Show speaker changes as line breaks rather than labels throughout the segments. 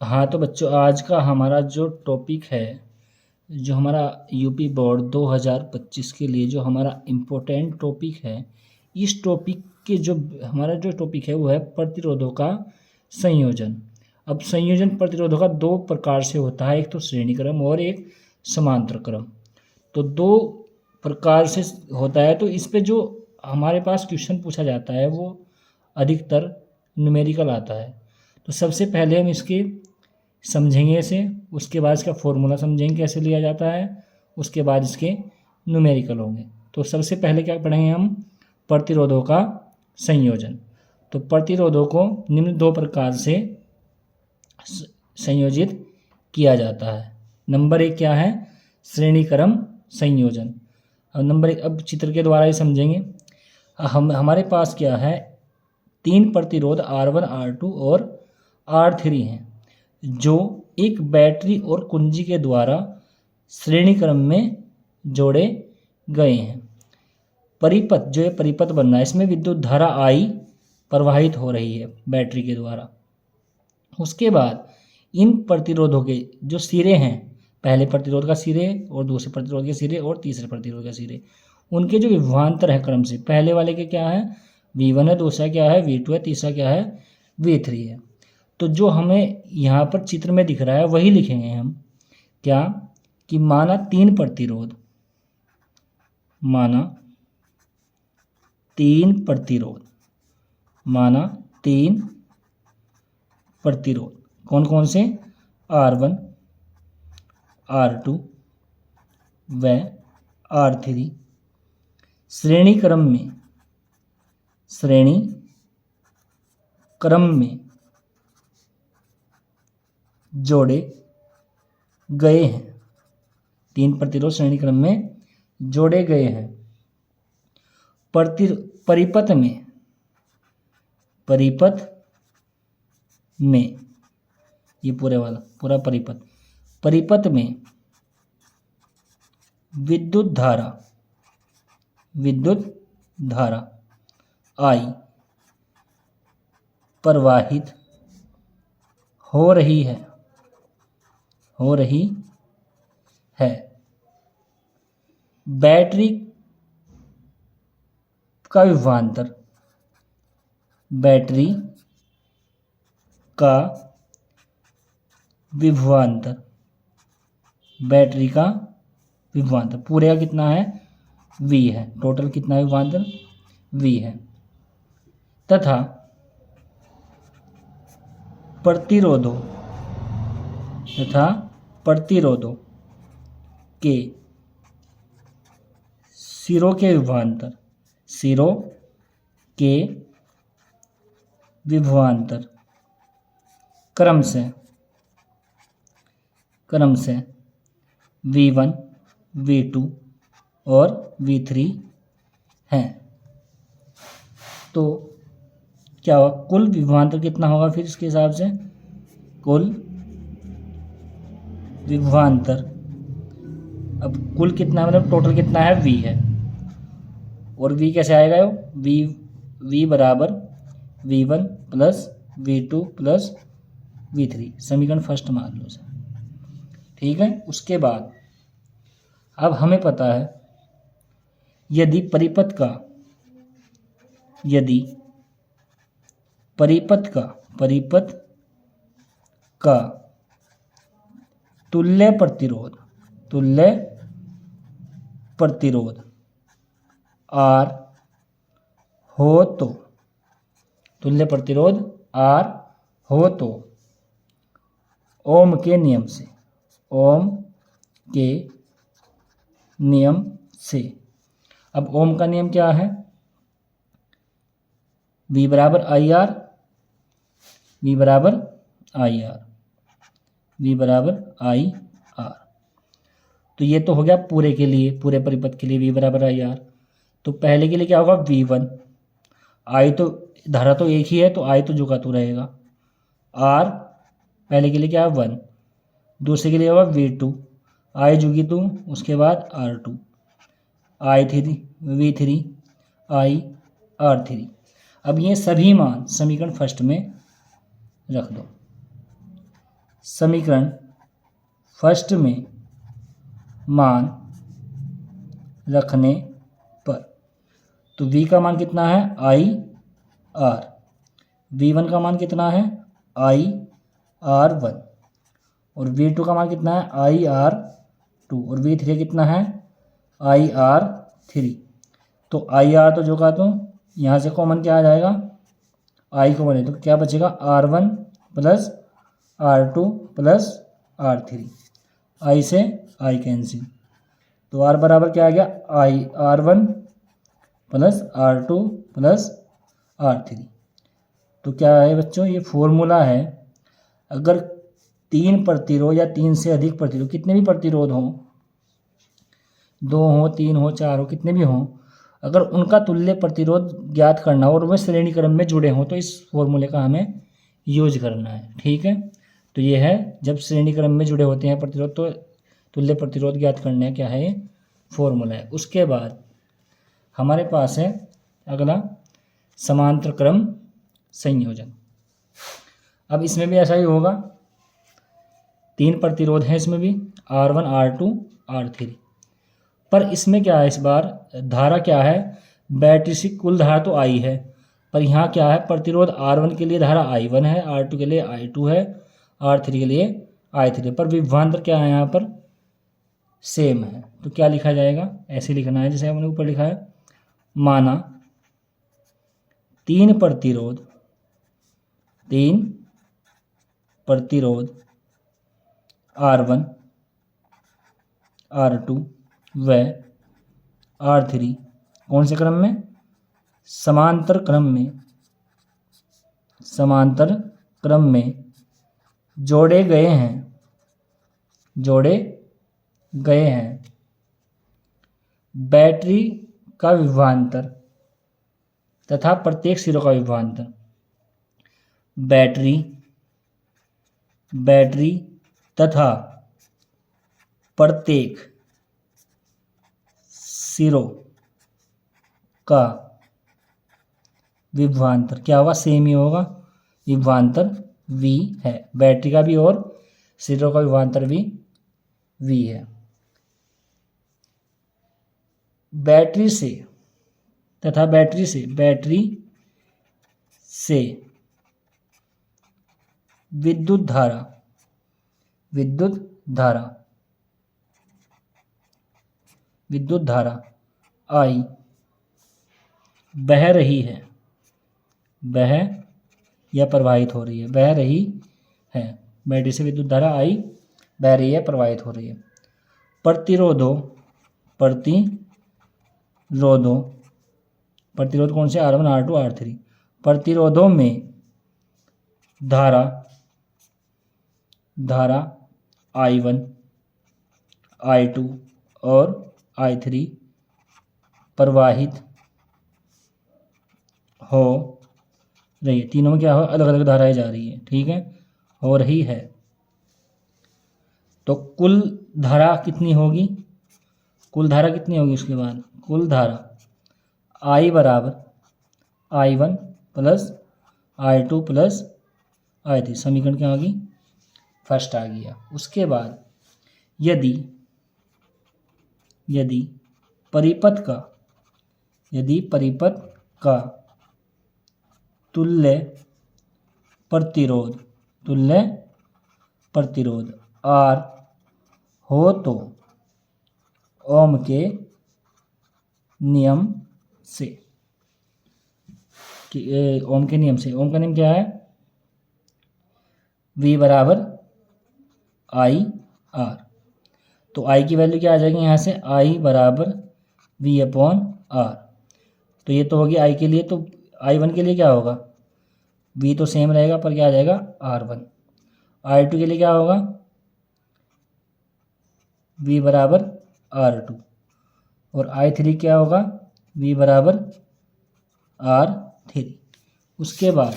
हाँ तो बच्चों, आज का हमारा जो टॉपिक है, जो हमारा यूपी बोर्ड 2025 के लिए जो हमारा इम्पोर्टेंट टॉपिक है, इस टॉपिक के जो हमारा जो टॉपिक है वो है प्रतिरोधों का संयोजन। अब संयोजन प्रतिरोधों का दो प्रकार से होता है, एक तो श्रेणी क्रम और एक समांतर क्रम। तो दो प्रकार से होता है। तो इस पे जो हमारे पास क्वेश्चन पूछा जाता है वो अधिकतर न्यूमेरिकल आता है। तो सबसे पहले हम इसके समझेंगे इसे, उसके बाद इसका फॉर्मूला समझेंगे कैसे लिया जाता है, उसके बाद इसके न्यूमेरिकल होंगे। तो सबसे पहले क्या पढ़ेंगे हम, प्रतिरोधों का संयोजन। तो प्रतिरोधों को निम्न दो प्रकार से संयोजित किया जाता है। नंबर एक क्या है, श्रेणी क्रम संयोजन। अब नंबर एक, अब चित्र के द्वारा ही समझेंगे। हमारे पास क्या है, तीन प्रतिरोध R1 R2 और R3 हैं जो एक बैटरी और कुंजी के द्वारा श्रेणी क्रम में जोड़े गए हैं। परिपथ, जो ये परिपथ बन रहा है, इसमें विद्युत धारा I प्रवाहित हो रही है बैटरी के द्वारा। उसके बाद इन प्रतिरोधों के जो सिरे हैं, पहले प्रतिरोध का सिरे और दूसरे प्रतिरोध के सिरे और तीसरे प्रतिरोध का सिरे, उनके जो विभवांतर है क्रम से, पहले वाले के क्या है V1 है, दूसरा क्या है V2 है, तीसरा क्या है V3 है। तो जो हमें यहाँ पर चित्र में दिख रहा है वही लिखेंगे हम, क्या कि माना तीन प्रतिरोध, माना तीन प्रतिरोध, माना तीन प्रतिरोध, कौन कौन से, R1 R2 व R3 श्रेणी क्रम में, श्रेणी क्रम में जोड़े गए हैं। तीन प्रतिरोध श्रेणी क्रम में जोड़े गए हैं। परिपथ में, परिपथ में, ये पूरे वाला पूरा परिपथ, परिपथ में विद्युत धारा, विद्युत धारा I प्रवाहित हो रही है, हो रही है। बैटरी का विभवांतर, बैटरी का विभवांतर, बैटरी का विभवांतर पूरे का कितना है V है, टोटल कितना विभवांतर V है। तथा प्रतिरोधों, तथा प्रतिरोधों के सिरों के विभवांतर, सिरों के विभवांतर क्रम से, क्रम से V1 V2 और V3 हैं। तो क्या होगा, कुल विभवांतर कितना होगा फिर इसके हिसाब से, कुल विभवांतर, अब कुल कितना है मतलब टोटल कितना है V है, और V कैसे आएगा, V बराबर V1 plus V2 plus V3, समीकरण फर्स्ट मान लो सर, ठीक है। उसके बाद अब हमें पता है यदि परिपथ का, यदि परिपथ का, परिपथ का तुल्य प्रतिरोध, तुल्य प्रतिरोध R हो तो, तुल्य प्रतिरोध R हो तो ओम के नियम से, ओम के नियम से, अब ओम का नियम क्या है, V बराबर IR, V बराबर IR, V बराबर IR। तो ये तो हो गया पूरे के लिए, पूरे परिपथ के लिए V बराबर IR। तो पहले के लिए क्या होगा V1, I तो धारा तो एक ही है तो I तो झुका तो रहेगा, R पहले के लिए क्या है 1, दूसरे के लिए होगा V2, I झुकी तो, उसके बाद R2, I3 V3 I R3। अब ये सभी मान समीकरण फर्स्ट में रख दो। समीकरण फर्स्ट में मान रखने पर, तो v का मान कितना है आई आर, v1 का मान कितना है आई आर वन, और v2 का मान कितना है आई आर टू, और v3 कितना है आई आर थ्री। तो आई आर तो जो कहता हूँ यहाँ से कॉमन क्या आ जाएगा आई कॉमन है, तो क्या बचेगा R one plus R two plus R three, I से आई कैंसिल, तो आर बराबर क्या आ गया I R one plus R two plus R three. तो क्या है बच्चों ये फॉर्मूला है, अगर तीन प्रतिरोध या तीन से अधिक प्रतिरोध, कितने भी प्रतिरोध हों, दो हो तीन हो चार हो कितने भी हों, अगर उनका तुल्य प्रतिरोध ज्ञात करना हो और वे श्रेणी क्रम में जुड़े हों तो इस फॉर्मूले का हमें यूज करना है। ठीक है, तो ये है जब श्रेणी क्रम में जुड़े होते हैं प्रतिरोध तो तुल्य प्रतिरोध ज्ञात करने क्या है ये फॉर्मूला है। उसके बाद हमारे पास है अगला समांतर क्रम संयोजन। अब इसमें भी ऐसा ही होगा, तीन प्रतिरोध हैं इसमें भी R1 R2 R3, पर इसमें क्या है इस बार धारा क्या है, बैटरी से कुल धारा तो I है, पर यहाँ क्या है प्रतिरोध R1 के लिए धारा I1 है, R2 के लिए I2 है, R3 के लिए I3, पर विभवांतर क्या है यहाँ पर सेम है। तो क्या लिखा जाएगा, ऐसे लिखना है जैसे हमने ऊपर लिखा है, माना तीन प्रतिरोध R1 R2 व R3 कौन से क्रम में, समांतर क्रम में जोड़े गए हैं। बैटरी का विभवांतर तथा प्रत्येक सिरों का विभवांतर, बैटरी तथा प्रत्येक सिरों का विभवांतर क्या होगा, सेम ही होगा, विभवांतर V है, बैटरी का भी और सिरों का विभवांतर भी V है। बैटरी से विद्युत धारा I बह रही है, या प्रवाहित हो रही है, बह रही है, बैटरी से विद्युत धारा I बह रही है, प्रवाहित हो रही है। प्रतिरोध कौन से R1 R2 R3, प्रतिरोधों में धारा I1 I2 और I3 प्रवाहित हो रही है, तीनों में क्या हो अलग अलग धाराएं जा रही है। ठीक है, हो रही है, तो कुल धारा कितनी होगी, उसके बाद कुल धारा I बराबर I1 plus I2 plus I3, समीकरण क्या होगी फर्स्ट आ गया। उसके बाद यदि परिपथ का तुल्य प्रतिरोध R हो तो ओम के नियम से, ओम का नियम क्या है, V बराबर आई आर, तो I की वैल्यू क्या आ जाएगी यहाँ से, I बराबर V अपॉन R, तो ये तो होगी I के लिए, तो I1 के लिए क्या होगा, V तो सेम रहेगा पर क्या आ जाएगा R1, I2 के लिए क्या होगा V बराबर R2, और I3 क्या होगा V बराबर R3। उसके बाद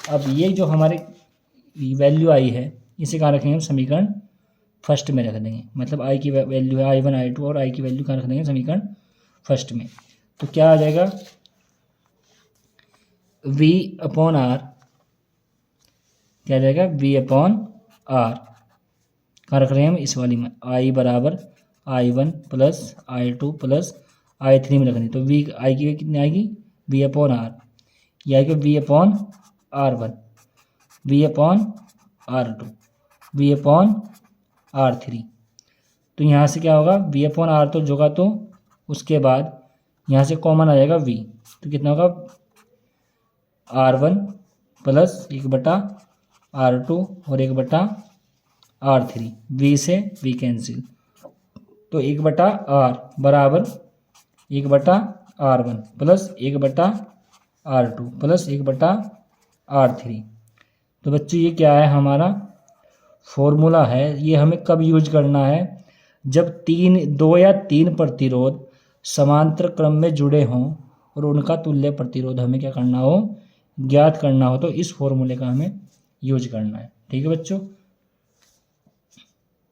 अब ये जो हमारे वैल्यू आई है इसे कहाँ रखेंगे हम, समीकरण फर्स्ट में रख देंगे, मतलब I की वैल्यू है I1 I2 और I की वैल्यू कहाँ रख देंगे, समीकरण फर्स्ट में। तो क्या आ जाएगा, V अपॉन आर क्या जाएगा, V अपॉन आर कहाँ रख रहे हैं हम, इस वाली में, I बराबर I1 plus I2 plus I3 में रखनी, तो V I की कितनी आएगी, V अपॉन आर, ये आएगा V upon R1, V upon R2, V upon R3। तो यहाँ से क्या होगा, V अपॉन आर तो जोगा, तो उसके बाद यहाँ से कॉमन आ जाएगा V, तो कितना होगा R1 प्लस 1/R2 और 1/R3, V से V कैंसिल, तो 1/R बराबर 1/R1 plus 1/R2 plus 1/R3। तो बच्चों ये क्या है, हमारा फॉर्मूला है। ये हमें कब यूज करना है, जब दो या तीन प्रतिरोध समांतर क्रम में जुड़े हों और उनका तुल्य प्रतिरोध हमें क्या करना हो, ज्ञात करना हो, तो इस फॉर्मूले का हमें यूज करना है। ठीक है बच्चों।